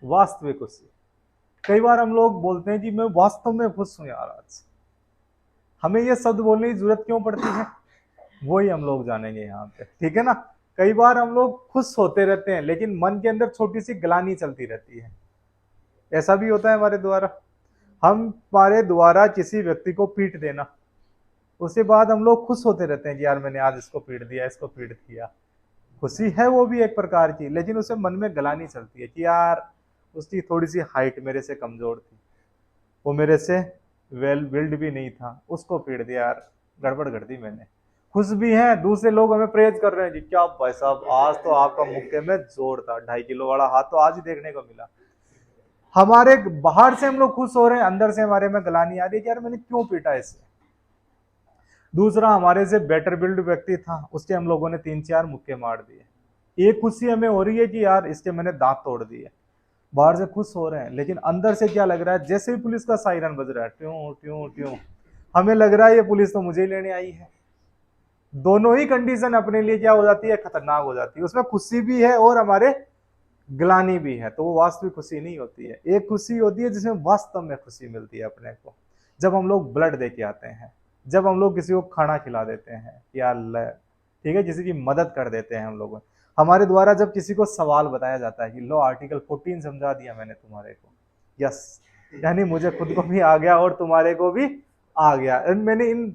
वास्तविक खुशी। कई बार हम लोग बोलते हैं जी मैं वास्तव में खुश हूं यार आज। हमें ये शब्द बोलने की जरूरत क्यों पड़ती है, वही हम लोग जानेंगे यहाँ पे, ठीक है ना। कई बार हम लोग खुश होते रहते हैं लेकिन मन के अंदर छोटी सी ग्लानि चलती रहती है। ऐसा भी होता है हमारे द्वारा, हमारे द्वारा किसी व्यक्ति को पीट देना, उसके बाद हम लोग खुश होते रहते हैं कि यार मैंने आज इसको पीट दिया, इसको पीट दिया। खुशी है वो भी एक प्रकार की, लेकिन उसे मन में ग्लानि चलती है कि यार उसकी थोड़ी सी हाइट मेरे से कमजोर थी, वो मेरे से वेल बिल्ड भी नहीं था, उसको पीट दिया यार, गड़बड़ कर दी मैंने। खुश भी हैं, दूसरे लोग हमें प्रेज कर रहे हैं जी, क्या भाई साहब आज तो आपका मुक्के में जोर था, 2.5 किलो वाला हाथ तो आज ही देखने को मिला। हमारे बाहर से हम लोग खुश हो रहे हैं, अंदर से हमारे में ग्लानि आ रही है कि यार मैंने क्यों पीटा इसे। दूसरा, हमारे से बेटर बिल्ड व्यक्ति था, उसके हम लोगों ने 3-4 मुक्के मार दिए। एक खुशी हमें हो रही है कि यार इसके मैंने दांत तोड़ दिए। बाहर से खुश हो रहे हैं लेकिन अंदर से क्या लग रहा है, जैसे ही पुलिस का सायरन बज रहा है ट्यूं ट्यूं ट्यूं, हमें लग रहा है ये पुलिस तो मुझे ही लेने आई है। दोनों ही कंडीशन अपने लिए क्या हो जाती है, खतरनाक हो जाती है। उसमें खुशी भी है और हमारे ग्लानी भी है, तो वो वास्तविक खुशी नहीं होती है। एक खुशी होती है जिसमें वास्तव में खुशी मिलती है अपने को, जब हम लोग ब्लड दे के आते हैं, जब हम लोग किसी को खाना खिला देते हैं या ठीक है किसी की मदद कर देते हैं हम लोग। हमारे द्वारा जब किसी को सवाल बताया जाता है कि लो आर्टिकल 14 समझा दिया मैंने तुम्हारे को, यस, यानी मुझे खुद को भी आ गया और तुम्हारे को भी आ गया, मैंने इन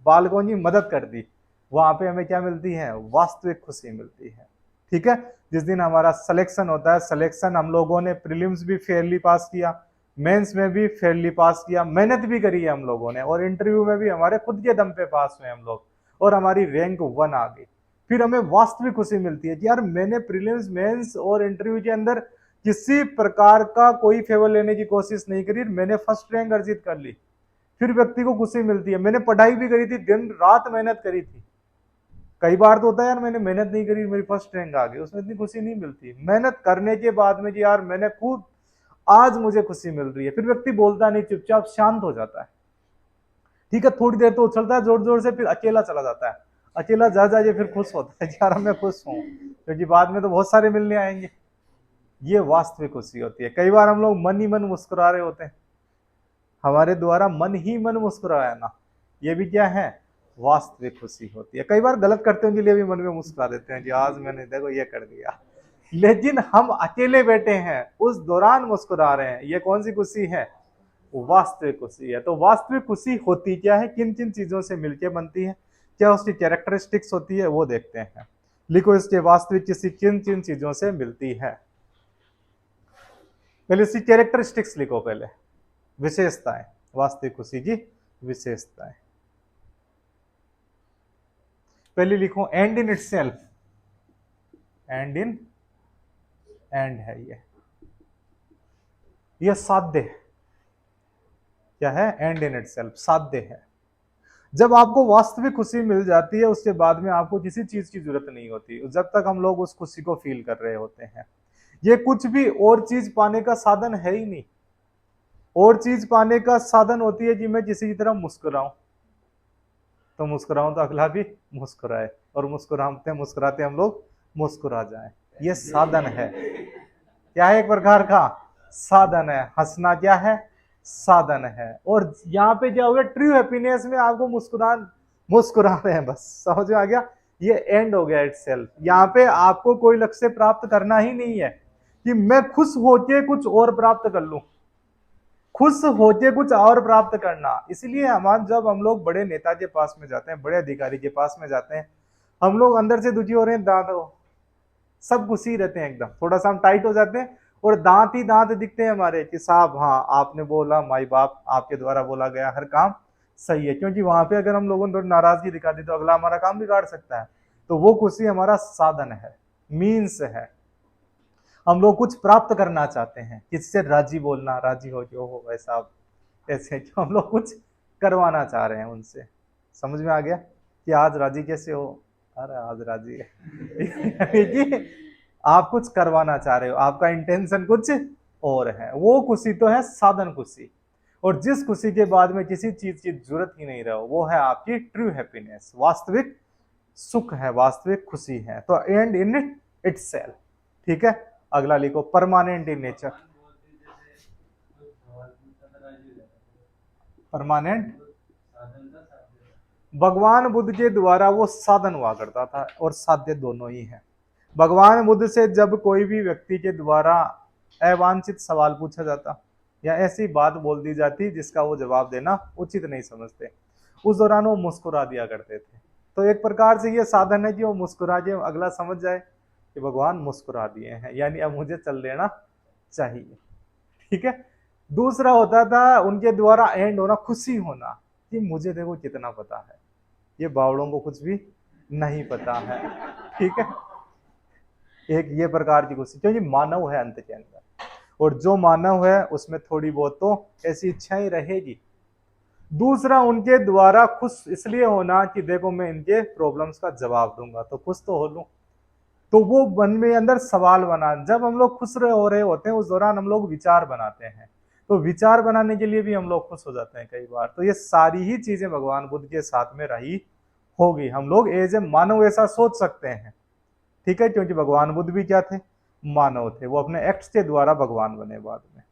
बालकों की मदद कर दी, वहां पे हमें क्या मिलती है, वास्तविक खुशी मिलती है। ठीक है, जिस दिन हमारा सिलेक्शन होता है, सिलेक्शन हम लोगों ने प्रीलिम्स भी फेयरली पास किया, मेंस में भी फेयरली पास किया, मेहनत भी करी है हम लोगों ने, और इंटरव्यू में भी हमारे खुद के दम पे पास हुए हम लोग, और हमारी रैंक 1 आ गई। फिर हमें वास्तविक खुशी मिलती है कि यार मैंने प्रीलिम्स मेंस और इंटरव्यू के अंदर किसी प्रकार का कोई फेवर लेने की कोशिश नहीं करी, मैंने फर्स्ट रैंक अर्जित कर ली। फिर व्यक्ति को खुशी मिलती है, मैंने पढ़ाई भी करी थी, दिन रात मेहनत करी थी। कई बार तो होता है यार मैंने मेहनत नहीं करी, मेरी फर्स्ट रैंक आ गई, उसमें इतनी खुशी नहीं मिलती। मेहनत करने के बाद में कि यार मैंने खुद, आज मुझे खुशी मिल रही है, फिर व्यक्ति बोलता नहीं, चुपचाप शांत हो जाता है। ठीक है, थोड़ी देर तो उछलता है जोर जोर से, फिर अकेला चला जाता है, अकेला जा जाए फिर खुश होता है यार मैं खुश हूं, क्योंकि बाद में तो बहुत सारे मिलने आएंगे। ये वास्तविक खुशी होती है। कई बार हम लोग मन ही मन मुस्कुरा रहे होते हैं, हमारे द्वारा मन ही मन मुस्कुराया ना, ये भी क्या है, वास्तविक खुशी होती है। कई बार गलत करते हैं के लिए भी मन में मुस्कुरा देते हैं कि आज मैंने देखो ये कर दिया, लेकिन हम अकेले बैठे हैं उस दौरान मुस्कुरा रहे हैं, ये कौन सी खुशी है, वास्तविक खुशी है। तो वास्तविक खुशी होती क्या है, किन किन चीजों से मिलकर बनती है, क्या उसकी कैरेक्टरिस्टिक्स होती है, वो देखते हैं। लिखो इसके वास्तविक किसी किन किन चीजों से मिलती है। पहले इसकी कैरेक्टरिस्टिक्स लिखो, पहले विशेषताएं, वास्तविक खुशी की विशेषताएं। पहले लिखो and in itself, and in, and है ये साध्य, क्या है, एंड इन इटसेल्फ, साध्य है। जब आपको वास्तविक खुशी मिल जाती है उसके बाद में आपको किसी चीज की जरूरत नहीं होती, जब तक हम लोग उस खुशी को फील कर रहे होते हैं। ये कुछ भी और चीज पाने का साधन है ही नहीं। और चीज पाने का साधन होती है कि मैं किसी की तरह मुस्कुराऊं, तो मुस्कुराऊं तो अगला भी मुस्कुराए, और मुस्कुराते मुस्कुराते हम लोग मुस्कुरा जाएं, ये साधन है। क्या है, एक प्रकार का साधन है। हंसना क्या है, साधन है। और यहाँ पे क्या होगा, ट्रू हैप्पीनेस में आपको मुस्कुरा रहे हैं, बस समझ में आ गया, ये एंड हो गया इटसेल्फ। यहाँ पे आपको कोई लक्ष्य प्राप्त करना ही नहीं है कि मैं खुश होके कुछ और प्राप्त कर लूं, खुश होके कुछ और प्राप्त करना। इसलिए जब हम लोग बड़े नेता के पास में जाते हैं, बड़े अधिकारी के पास में जाते हैं, हम लोग अंदर से दुखी हो रहे हैं, दांत सब खुशी रहते हैं एकदम, थोड़ा सा हम टाइट हो जाते हैं और दांत ही दांत दिखते हैं हमारे कि साहब हाँ आपने बोला, माई बाप आपके द्वारा बोला गया हर काम सही है। क्योंकि वहां पे अगर हम लोगों ने नाराजगी दिखा दी तो अगला हमारा काम बिगाड़ सकता है। तो वो खुशी हमारा साधन है, मीन्स है। हम लोग कुछ प्राप्त करना चाहते हैं, किससे राजी बोलना, राजी हो जो हो वैसा, ऐसे जो हम लोग कुछ करवाना चाह रहे हैं उनसे। समझ में आ गया कि आज राजी कैसे हो, अरे आज राजी है कि आप कुछ करवाना चाह रहे हो, आपका इंटेंशन कुछ और है, वो खुशी तो है साधन खुशी। और जिस खुशी के बाद में किसी चीज की जरूरत ही नहीं रहो, वो है आपकी ट्रू हैप्पीनेस, वास्तविक सुख है, वास्तविक खुशी है। तो एंड इन इटसेल्फ, ठीक है। अगला लिखो परमानेंट इन नेचर। परमानेंट, भगवान बुद्ध के द्वारा वो साधन हुआ करता था और साध्य दोनों ही है। भगवान बुद्ध से जब कोई भी व्यक्ति के द्वारा अवांछित सवाल पूछा जाता या ऐसी बात बोल दी जाती जिसका वो जवाब देना उचित नहीं समझते, उस दौरान वो मुस्कुरा दिया करते थे। तो एक प्रकार से ये साधन है कि वो मुस्कुरा के अगला समझ जाए कि भगवान मुस्कुरा दिए हैं, यानी अब मुझे चल देना चाहिए। ठीक है। दूसरा होता था उनके द्वारा एंड होना, खुशी होना कि मुझे देखो कितना पता है, ये बावड़ों को कुछ भी नहीं पता है। ठीक है। एक ये प्रकार की खुशी, क्योंकि मानव है अंत के अंदर, और जो मानव है उसमें थोड़ी बहुत तो ऐसी इच्छाएं रहेगी। दूसरा उनके द्वारा खुश इसलिए होना कि देखो मैं इनके प्रॉब्लम्स का जवाब दूंगा तो खुश तो हो लूं। तो वो मन में अंदर सवाल बना, जब हम लोग खुश हो रहे होते हैं उस दौरान हम लोग विचार बनाते हैं, तो विचार बनाने के लिए भी हम लोग खुश हो जाते हैं कई बार। तो ये सारी ही चीजें भगवान बुद्ध के साथ में रही होगी। हम लोग एज ए मानव ऐसा सोच सकते हैं। ठीक है, क्योंकि भगवान बुद्ध भी क्या थे, मानव थे, वो अपने एक्ट्स के द्वारा भगवान बने बाद में।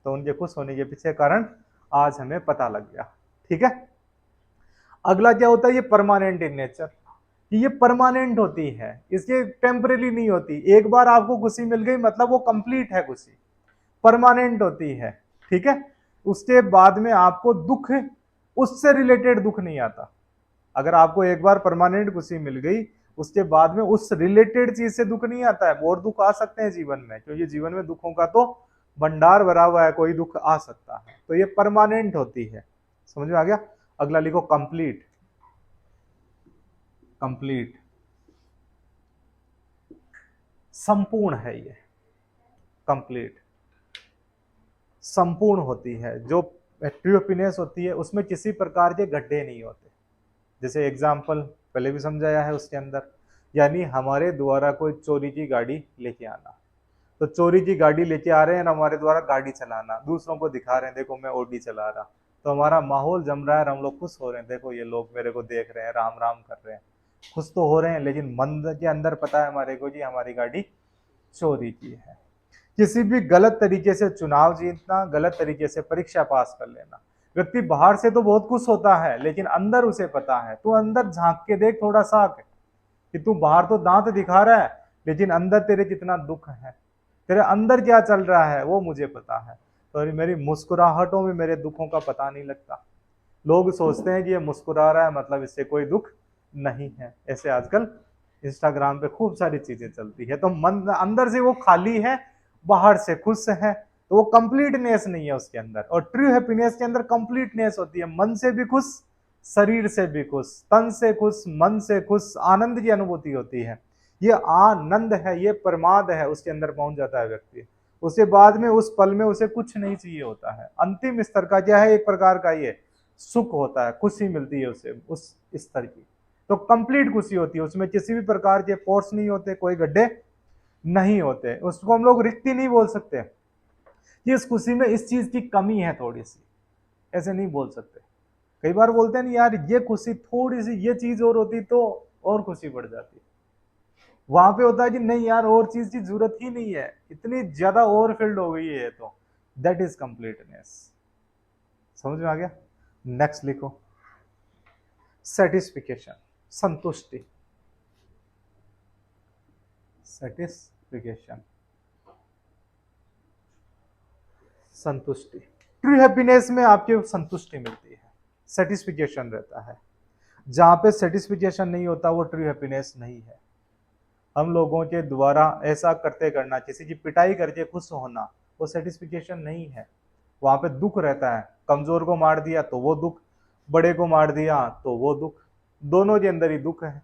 तो उनके खुश होने के पीछे कारण आज हमें पता लग गया। ठीक है। अगला क्या होता है, ये परमानेंट इन नेचर, कि ये परमानेंट होती है, इसके टेम्परेरी नहीं होती। एक बार आपको खुशी मिल गई मतलब वो कंप्लीट है, खुशी परमानेंट होती है। ठीक है। उसके बाद में आपको दुख, उससे रिलेटेड दुख नहीं आता। अगर आपको एक बार परमानेंट खुशी मिल गई उसके बाद में उस रिलेटेड चीज से दुख नहीं आता है। और दुख आ सकते हैं जीवन में, क्योंकि जीवन में दुखों का तो भंडार भरा हुआ है, कोई दुख आ सकता है। तो ये परमानेंट होती है। समझ में आ गया। अगला लिखो कंप्लीट। कंप्लीट, संपूर्ण है ये। कंप्लीट संपूर्ण होती है। जो ट्रू हैप्पीनेस होती है उसमें किसी प्रकार के गड्ढे नहीं होते। जैसे एग्जाम्पल पहले भी समझाया है उसके अंदर, यानी हमारे द्वारा कोई चोरी की गाड़ी लेके आना, तो चोरी की गाड़ी लेके आ रहे हैं, हमारे द्वारा गाड़ी चलाना, दूसरों को दिखा रहे हैं देखो मैं ऑडी चला रहा, तो हमारा माहौल जम रहा है, हम लोग खुश हो रहे हैं, देखो ये लोग मेरे को देख रहे हैं, राम राम कर रहे हैं, खुश तो हो रहे हैं। लेकिन मन के अंदर पता है हमारे को जी हमारी गाड़ी चोरी की है। किसी भी गलत तरीके से चुनाव जीतना, गलत तरीके से परीक्षा पास कर लेना, व्यक्ति बाहर से तो बहुत खुश होता है लेकिन अंदर उसे पता है, तू अंदर झांक के देख थोड़ा सा कि तू बाहर तो दांत दिखा रहा है लेकिन अंदर तेरे कितना दुख है, तेरे अंदर क्या चल रहा है वो मुझे पता है। तो मेरी मुस्कुराहटों में मेरे दुखों का पता नहीं लगता। लोग सोचते हैं कि ये मुस्कुरा रहा है मतलब इससे कोई दुख नहीं है। ऐसे आजकल इंस्टाग्राम पे खूब सारी चीजें चलती है। तो मन अंदर से वो खाली है, बाहर से खुश है, तो वो कंप्लीटनेस नहीं है उसके अंदर। और ट्रू हैप्पीनेस के अंदर कंप्लीटनेस होती है, मन से भी खुश, शरीर से भी खुश, तन से खुश, मन से खुश, आनंद की अनुभूति होती है। ये आनंद है, ये प्रमाद है, उसके अंदर पहुंच जाता है व्यक्ति। उसके बाद में उस पल में उसे कुछ नहीं चाहिए होता है। अंतिम स्तर का क्या है, एक प्रकार का ये सुख होता है, खुशी मिलती है उसे उस स्तर की। तो कंप्लीट खुशी होती है, उसमें किसी भी प्रकार के पोर्स नहीं होते, कोई गड्ढे नहीं होते। उसको हम लोग रिक्ति नहीं बोल सकते कि इस खुशी में इस चीज की कमी है थोड़ी सी, ऐसे नहीं बोल सकते। कई बार बोलते हैं नहीं यार ये खुशी थोड़ी सी ये चीज और होती तो और खुशी बढ़ जाती। वहां पे होता है कि नहीं यार और चीज की जरूरत ही नहीं है, इतनी ज्यादा ओवरफिल्ड हो गई है, तो दैट इज कंप्लीटनेस। समझ में आ गया। नेक्स्ट लिखो सेटिस्फिकेशन, संतुष्टि। सेटिस्फिकेशन, संतुष्टि। ट्रू हैप्पीनेस में आपकी संतुष्टि मिलती है, सेटिस्फिकेशन रहता है। जहां पे सेटिस्फिकेशन नहीं होता वो ट्रू हैप्पीनेस नहीं है। हम लोगों के द्वारा ऐसा करते करना, किसी की पिटाई करके खुश होना, वो सेटिस्फिकेशन नहीं है। वहां पे दुख रहता है, कमजोर को मार दिया तो वो दुख, बड़े को मार दिया तो वो दुख, दोनों के अंदर ही दुख है,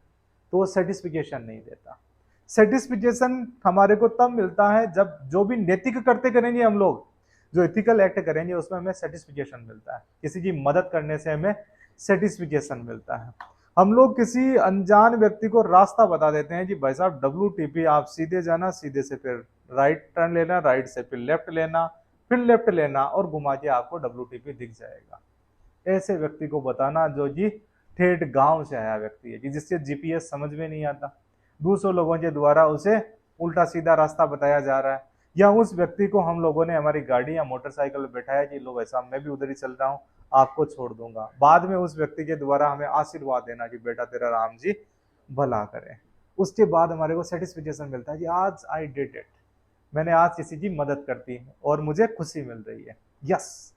तो वो सेटिस्फिकेशन नहीं देता। सेटिस्फिकेशन हमारे को तब मिलता है जब जो भी नैतिक करते करेंगे हम लोग, जो एथिकल एक्ट करेंगे उसमें हमें सेटिस्फिकेशन मिलता है। किसी की मदद करने से हमें सेटिस्फिकेशन मिलता है। हम लोग किसी अनजान व्यक्ति को रास्ता बता देते हैं कि भाई साहब WTP आप सीधे जाना, सीधे से फिर राइट टर्न लेना, राइट से फिर लेफ्ट लेना, फिर लेफ्ट लेना और घुमा के आपको WTP दिख जाएगा। ऐसे व्यक्ति को बताना जो कि ठेठ गांव से आया व्यक्ति है, कि जिससे GPS समझ में नहीं आता, दूसरों लोगों के द्वारा उसे उल्टा सीधा रास्ता बताया जा रहा है, या उस व्यक्ति को हम लोगों ने हमारी गाड़ी या मोटरसाइकिल में बैठाया कि लो भाई साहब मैं भी उधर ही चल रहा हूँ, आपको छोड़ दूंगा। बाद में उस व्यक्ति के द्वारा हमें आशीर्वाद देना कि बेटा तेरा राम जी भला करें। उसके बाद हमारे को सेटिस्फिकेशन मिलता है कि आज आई डिड इट, मैंने आज किसी की मदद कर दी और मुझे खुशी मिल रही है। यस,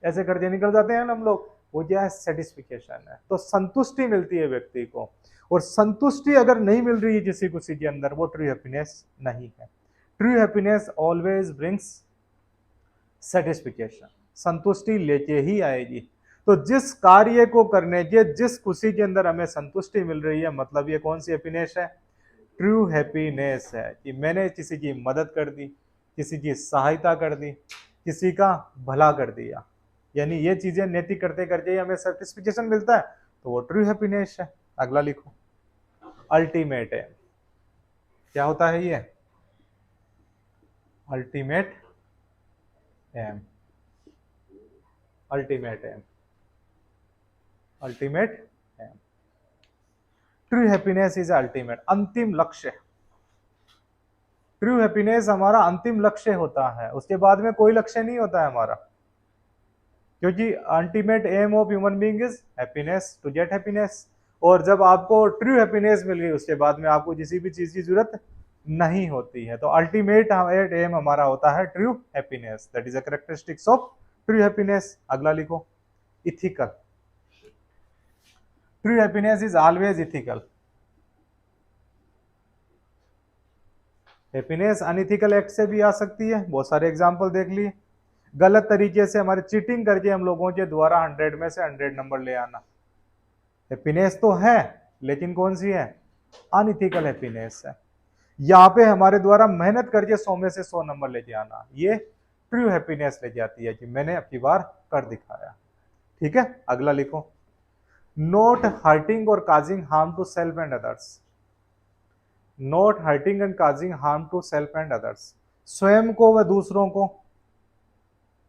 ऐसे करके निकल जाते हैं हम लोग, वो क्या है, सेटिस्फिकेशन है। तो संतुष्टि मिलती है व्यक्ति को, और संतुष्टि अगर नहीं मिल रही है किसी किसी के अंदर, वो ट्रू हैप्पीनेस नहीं है। True happiness always brings satisfaction, संतुष्टि लेके ही आएगी। तो जिस कार्य को करने के, जिस खुशी के अंदर हमें संतुष्टि मिल रही है, मतलब ये कौन सी हैप्पीनेस है, ट्रू हैप्पीनेस है। कि मैंने किसी की मदद कर दी, किसी की सहायता कर दी, किसी का भला कर दिया, यानी ये चीजें नैतिक करते करते ही हमें सेटिस्फिकेशन मिलता है, तो वो ट्रू हैप्पीनेस है। अगला लिखो, अल्टीमेट है। क्या होता है ये, ultimate aim, ultimate aim, ultimate aim. True happiness is ultimate, अंतिम लक्ष्य। ट्रू हैप्पीनेस हमारा अंतिम लक्ष्य होता है, उसके बाद में कोई लक्ष्य नहीं होता है हमारा, क्योंकि ultimate aim of human being is happiness, to get happiness. और जब आपको ट्रू हैप्पीनेस मिल गई, उसके बाद में आपको किसी भी चीज की जरूरत नहीं होती है। तो अल्टीमेट एम हमारा होता है true happiness, that is a characteristics of true happiness. अगला लिखो, ethical. True happiness is always ethical. Happiness unethical act से भी आ सकती है, बहुत सारे एग्जांपल देख लिए। गलत तरीके से हमारे चीटिंग करके हम लोगों के द्वारा 100 में से 100 नंबर ले आना, हैप्पीनेस तो है, लेकिन कौन सी है, अनइथिकल हैप्पीनेस है। यहाँ पे हमारे द्वारा मेहनत करके 100 में से 100 नंबर लेके आना, ये ट्रू हैप्पीनेस लेके आती है कि मैंने अपनी बार कर दिखाया। ठीक है, अगला लिखो, नॉट हर्टिंग और causing harm to self and others. Not hurting and causing harm to self and others, स्वयं को व दूसरों को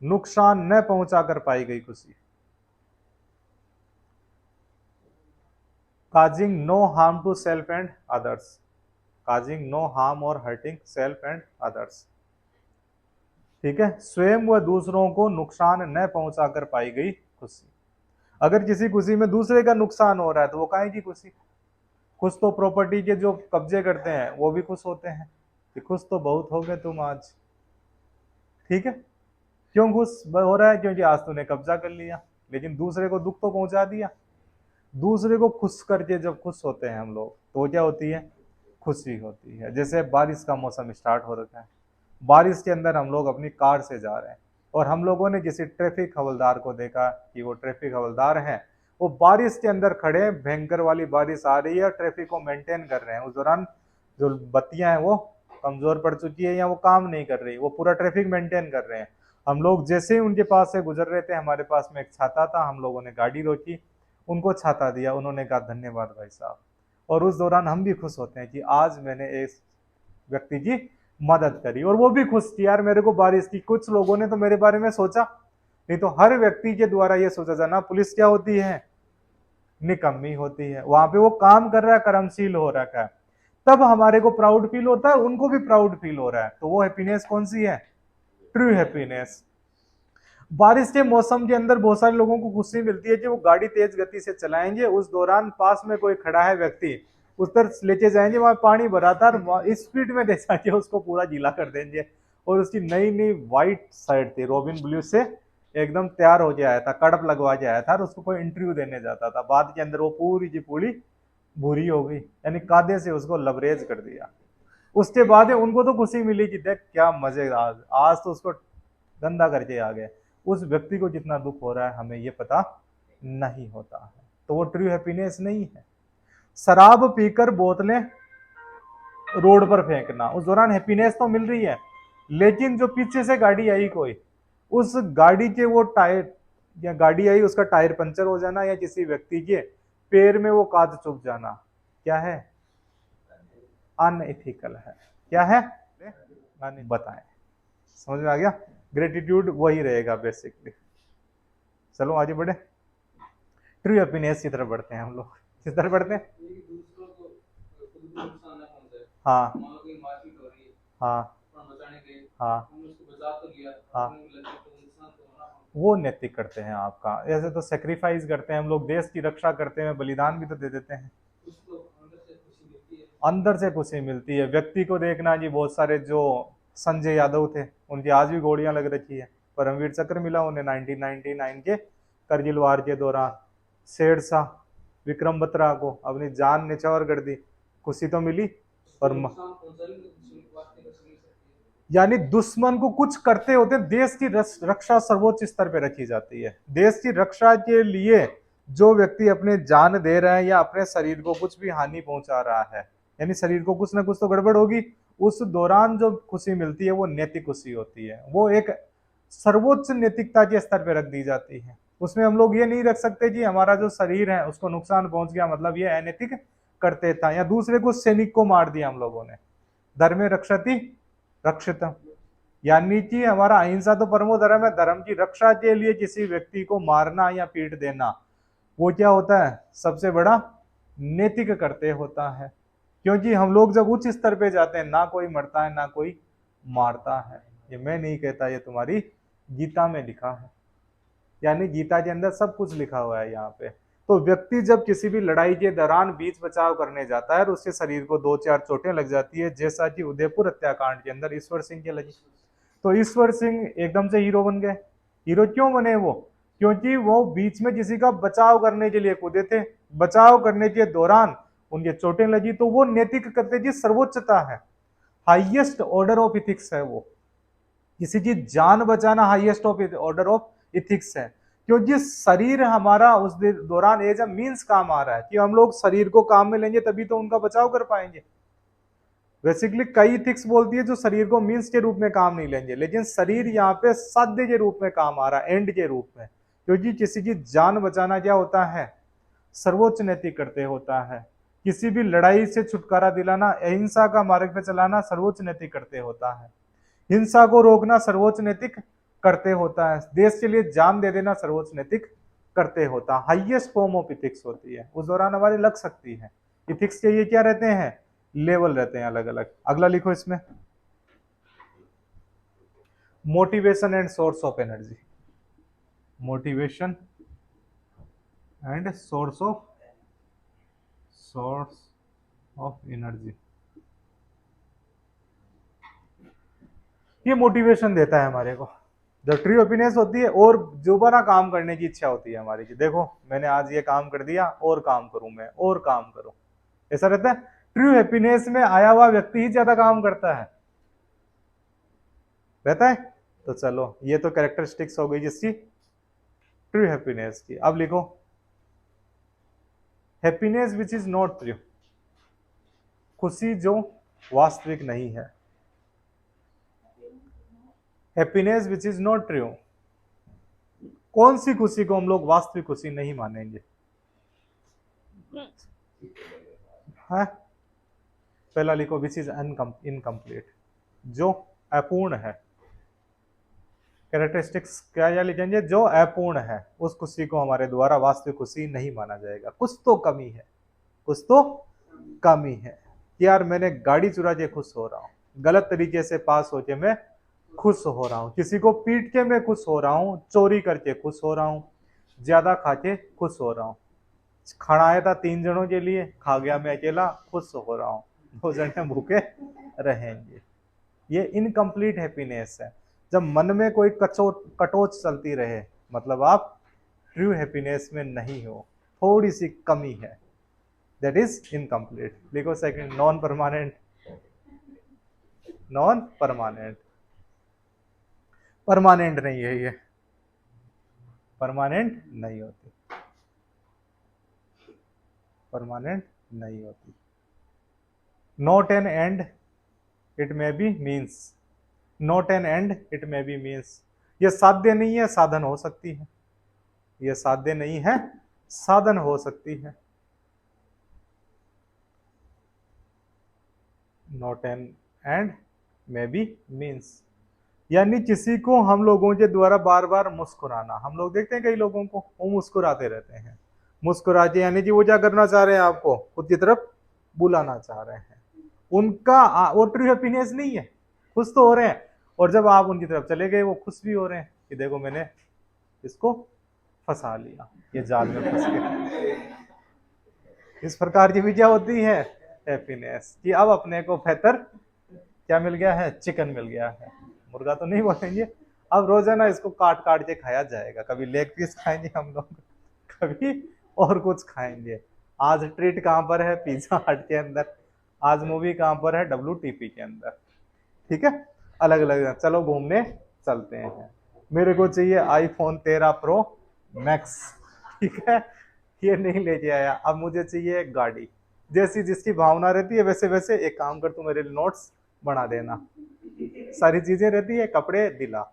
नुकसान न पहुंचाकर पाई गई खुशी। causing no harm to self and others, causing no harm or hurting self and others। ठीक है, स्वयं व दूसरों को नुकसान न पहुंचाकर पाई गई खुशी। अगर किसी खुशी में दूसरे का नुकसान हो रहा है तो वो काहे की खुशी। खुश तो प्रॉपर्टी के जो कब्जे करते हैं वो भी खुश होते हैं कि खुश तो बहुत हो गए तुम आज। ठीक है, क्यों खुश हो रहा है, क्योंकि आज तूने कब्जा कर लिया, लेकिन दूसरे को दुख तो पहुंचा दिया। दूसरे को खुश करके जब खुश होते हैं हम लोग, तो क्या होती है, खुशी होती है। जैसे बारिश का मौसम स्टार्ट हो रखा है, बारिश के अंदर हम लोग अपनी कार से जा रहे हैं, और हम लोगों ने किसी ट्रैफिक हवलदार को देखा कि वो ट्रैफिक हवलदार हैं, वो बारिश के अंदर खड़े, भयंकर वाली बारिश आ रही है, ट्रैफिक को मेंटेन कर रहे हैं। उस दौरान जो बत्तियां हैं वो कमजोर पड़ चुकी है या वो काम नहीं कर रही, वो पूरा ट्रैफिक मेंटेन कर रहे हैं। हम लोग जैसे ही उनके पास से गुजर रहे थे, हमारे पास में एक छाता था, हम लोगों ने गाड़ी रोकी, उनको छाता दिया, उन्होंने कहा धन्यवाद भाई साहब। और उस दौरान हम भी खुश होते हैं कि आज मैंने इस व्यक्ति की मदद करी, और वो भी खुश थी, यार मेरे को बारिश की। कुछ लोगों ने तो मेरे बारे में सोचा, नहीं तो हर व्यक्ति के द्वारा ये सोचा जाना, पुलिस क्या होती है, निकम्मी होती है। वहां पे वो काम कर रहा है, कर्मशील हो रखा है, तब हमारे को प्राउड फील होता है, उनको भी प्राउड फील हो रहा है। तो वो हैप्पीनेस कौन सी है, ट्रू हैप्पीनेस। बारिश के मौसम के अंदर बहुत सारे लोगों को खुशी मिलती है कि वो गाड़ी तेज गति से चलाएंगे, उस दौरान पास में कोई खड़ा है व्यक्ति, उस पर लेके जाएंगे, वहां पानी भरा था, स्पीड में दे जाके उसको पूरा गीला कर देंगे। और उसकी नई नई व्हाइट शर्ट थी, रॉबिन ब्लू से एकदम तैयार हो के आया था, कड़प लगवा के आया था, और उसको कोई इंटरव्यू देने जाता था, बाद के अंदर वो पूरी की पूरी भूरी हो गई, यानी कादे से उसको लबरेज कर दिया। उसके बाद उनको तो खुशी मिली कि देख क्या मजे, आज तो उसको गंदा करके आ गए। उस व्यक्ति को जितना दुख हो रहा है हमें ये पता नहीं होता है, तो वो ट्रू हैप्पीनेस नहीं है। शराब पीकर बोतलें रोड पर फेंकना, उस दौरान हैप्पीनेस तो मिल रही है, लेकिन जो पीछे से गाड़ी आई कोई, उस गाड़ी के वो टायर, या गाड़ी आई उसका टायर पंचर हो जाना, या किसी व्यक्ति के पैर में वो कांच चुभ जाना, क्या है, अनएथिकल है। क्या है, बताएं, समझ में आ गया। ग्रेटिट्यूड वही रहेगा बेसिकली। चलो आगे बढ़े, ट्रू हैप्पीनेस की तरफ बढ़ते हैं हम लोग। किस तरफ बढ़ते हैं, हाँ हाँ हाँ हमने उसको बचा तो लिया, हाँ, अपने में लगे तो नुकसान तो होना हमको। वो नैतिक करते हैं आपका। ऐसे तो सेक्रीफाइस करते हैं हम लोग, देश की रक्षा करते हैं, बलिदान भी तो दे देते हैं। उसको अंदर से खुशी मिलती है। अंदर से खुशी मिलती है। व्यक्ति को देखना जी, बहुत सारे जो संजय यादव थे उनकी आज भी गोलियां लग रखी है, परमवीर चक्र मिला उन्हें 1999 के करगिल वार के दौरान। शेरशाह विक्रम बत्रा को अपनी जान न्यौछावर कर दी, खुशी तो मिली। उसको और नुकसान पहुंचा भी तो खुशी वास्ते का मिल सकती है। यानी दुश्मन को कुछ करते होते देश की रक्षा सर्वोच्च स्तर पे रखी जाती है। देश की रक्षा के लिए जो व्यक्ति अपने जान दे रहा है या अपने शरीर को कुछ भी हानि पहुंचा रहा है, यानी शरीर को कुछ ना कुछ तो गड़बड़ होगी, उस दौरान जो खुशी मिलती है वो नैतिक खुशी होती है। वो एक सर्वोच्च नैतिकता के स्तर पे रख दी जाती है। उसमें हम लोग ये नहीं रख सकते कि हमारा जो शरीर है उसको नुकसान पहुंच गया मतलब ये अनैतिक करते था, या दूसरे को सैनिक को मार दिया हम लोगों ने। धर्मे रक्षति रक्षितम, यानी कि हमारा अहिंसा तो परमो धर्म है, धर्म की रक्षा के लिए किसी व्यक्ति को मारना या पीट देना वो क्या होता है, सबसे बड़ा नैतिक करते होता है। क्योंकि हम लोग जब उच्च स्तर पे जाते हैं ना कोई मरता है ना कोई मारता है। ये मैं नहीं कहता, ये तुम्हारी गीता में लिखा है, यानी गीता के अंदर सब कुछ लिखा हुआ है यहाँ पे। तो व्यक्ति जब किसी भी लड़ाई के दौरान बीच बचाव करने जाता है और उसके शरीर को 2-4 चोटें लग जाती है, जैसा कि उदयपुर हत्याकांड के अंदर ईश्वर सिंह के लगी, तो ईश्वर सिंह एकदम से हीरो बन गए। हीरो क्यों बने वो? क्योंकि वो बीच में किसी का बचाव करने के लिए कूदे थे, बचाव करने के दौरान उनके चोटें लगी, तो वो नैतिक कर्तव्य की सर्वोच्चता है, हाईएस्ट ऑर्डर ऑफ इथिक्स है वो। किसी की जान बचाना highest of order of ethics है। क्योंकि शरीर हमारा उस दौरान एज अ मीन्स काम आ रहा है कि हम लोग शरीर को काम में लेंगे तभी तो उनका बचाव कर पाएंगे। बेसिकली कई इथिक्स बोलती है जो शरीर को मीन्स के रूप में काम नहीं लेंगे, लेकिन शरीर यहाँ पे साध्य के रूप में काम आ रहा है, एंड के रूप में। क्योंकि किसी की जान बचाना क्या होता है, सर्वोच्च नैतिक करते होता है। किसी भी लड़ाई से छुटकारा दिलाना, अहिंसा का मार्ग पे चलाना सर्वोच्च नैतिक करते होता है। हिंसा को रोकना सर्वोच्च नैतिक करते होता है। देश के लिए जान दे देना सर्वोच्च नैतिक करते होता है। हाईएस्ट फॉर्म ऑफ इथिक्स होती है, उस दौरान हमारी लग सकती है। इथिक्स के ये क्या रहते हैं, लेवल रहते हैं अलग अलग। अगला लिखो इसमें, motivation and source of energy. Motivation and source of energy, ये मोटिवेशन देता है हमारे को। जब ट्रू हैप्पीनेस होती है और दोबारा काम करने की इच्छा होती है हमारी कि देखो मैंने आज ये काम कर दिया और काम करूं मैं और काम करूं, ऐसा रहता है। ट्रू हैप्पीनेस में आया हुआ व्यक्ति ही ज्यादा काम करता है, रहता है। तो चलो ये तो कैरेक्टरिस्टिक्स हो गई जिसकी, ट्रू हैप्पीनेस की। अब लिखो happiness which is not true, खुशी जो वास्तविक नहीं है। Happiness which is not true, कौन सी खुशी को हम लोग वास्तविक खुशी नहीं मानेंगे? है पहला लिखो विच इज इनकम्प्लीट, जो अपूर्ण है। कैरेक्टरिस्टिक्स क्या या लिखेंगे, जो अपूर्ण है उस खुशी को हमारे द्वारा वास्तविक खुशी नहीं माना जाएगा। कुछ तो कमी है, कुछ तो कमी है। यार मैंने गाड़ी चुरा के खुश हो रहा हूँ, गलत तरीके से पास होके मैं खुश हो रहा हूँ, किसी को पीट के मैं खुश हो रहा हूँ, चोरी करके खुश हो रहा हूँ, ज्यादा खा के खुश हो रहा हूँ। खाना आया था 3 जनों के लिए, खा गया मैं अकेला, खुश हो रहा हूँ, 2 जने भूखे रहेंगे। ये इनकम्प्लीट हैप्पीनेस है। जब मन में कोई कटोच चलती रहे मतलब आप ट्रू हैप्पीनेस में नहीं हो, थोड़ी सी कमी है, दैट इज इनकम्प्लीट। लिखो second, non permanent. Non permanent, permanent नहीं है ये, परमानेंट नहीं होती, परमानेंट नहीं होती। Not an and it may be means, not an and it may be means, ये साध्य नहीं है साधन हो सकती है, ये साध्य नहीं है साधन हो सकती है। Not an and may be means, यानी किसी को हम लोगों के द्वारा बार बार मुस्कुराना। हम लोग देखते हैं कई लोगों को वो मुस्कुराते रहते हैं, मुस्कुराते यानी कि वो क्या करना चाह रहे हैं, आपको खुद की तरफ बुलाना चाह रहे हैं। उनका वो ट्रू हैप्पीनेस नहीं है, खुश तो हो रहे हैं, और जब आप उनकी तरफ चले गए वो खुश भी हो रहे हैं कि देखो मैंने इसको फंसा लिया, ये जाल में फंस गया। इस प्रकार की भी क्या होती है हैप्पीनेस, कि अब अपने को बेहतर क्या मिल गया है, चिकन मिल गया है। मुर्गा तो नहीं बोलेंगे, अब रोजाना इसको काट काट के खाया जाएगा। कभी लेग पीस खाएंगे हम लोग, कभी और कुछ खाएंगे। आज ट्रीट कहाँ पर है, पिज्जा हट के अंदर। आज मूवी कहाँ पर है, WTP के अंदर। ठीक है, अलग अलग। चलो घूमने चलते हैं। मेरे को चाहिए iPhone 13 Pro Max, ठीक है, ये नहीं लेके आया। अब मुझे चाहिए गाड़ी। जैसी जिसकी भावना रहती है वैसे वैसे। एक काम कर, तू मेरे नोट्स बना देना। सारी चीजें रहती है, कपड़े दिला,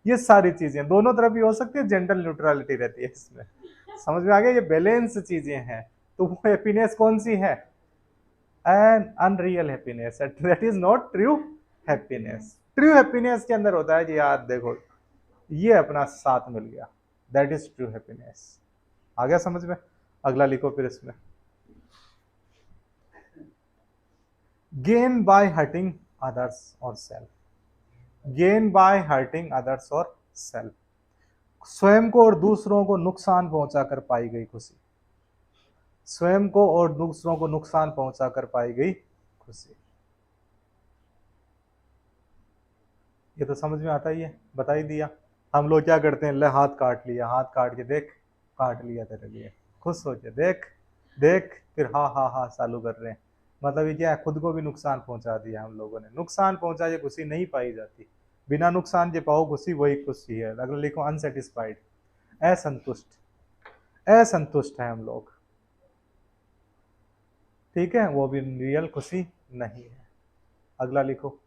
ये सारी चीजें दोनों तरफ भी हो सकती है, जेंडर न्यूट्रलिटी रहती है इसमें। समझ में आ गया, ये बैलेंस चीजें हैं। तो वो हैप्पीनेस कौन सी है, N unreal happiness, that is not true happiness. True happiness के अंदर होता है कि यार देखो ये अपना साथ मिल गया, दैट इज ट्रू हैप्पीनेस। आ गया समझ में? अगला लिखो फिर इसमें, गेन बाय हर्टिंग अदर्स और self. Gain by hurting others और सेल्फ, स्वयं को और दूसरों को नुकसान पहुंचाकर पाई गई खुशी। स्वयं को और दूसरों को नुकसान पहुंचाकर पाई गई खुशी। ये तो समझ में आता ही है, बता ही दिया। हम लोग क्या करते हैं, ले हाथ काट लिया, हाथ काट के देख, काट लिया तेरे लिए, खुश हो के देख देख, फिर हा हा हा चालू कर रहे हैं। मतलब ये क्या है, खुद को भी नुकसान पहुंचा दिया हम लोगों ने। नुकसान पहुंचा ये खुशी नहीं पाई जाती, बिना नुकसान के पाओ खुशी, वही खुशी है। अगर लिखो अनसेटिस्फाइड, असंतुष्ट, असंतुष्ट है हम लोग, ठीक है, वो भी रियल खुशी नहीं है। अगला लिखो,